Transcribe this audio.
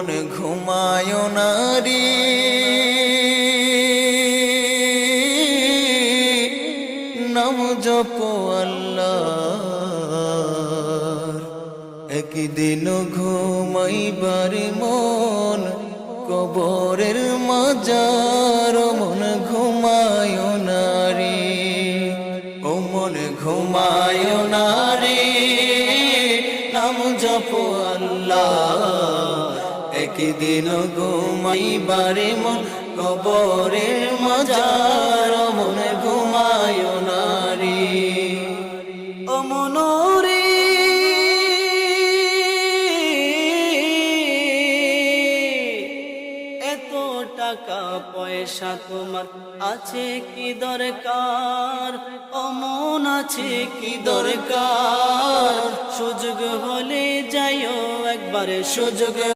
মন ঘুমায় না রে, নাম জপ আল্লাহর। একদিন ঘুমাইবার মন কবরের মাজার, মন ঘুমায় না রে, ও মন ঘুমায় না রে, নাম জপ আল্লাহ। একদিন ঘুমাইবার মন কবরের মাজার, মন ঘুমায় না রে, ও মন রে। টাকা পয়সা তোমার আছে কি দরকার, অমন আছে কি দরকার, সুযোগ হলে যাইও একবারে, সুযোগ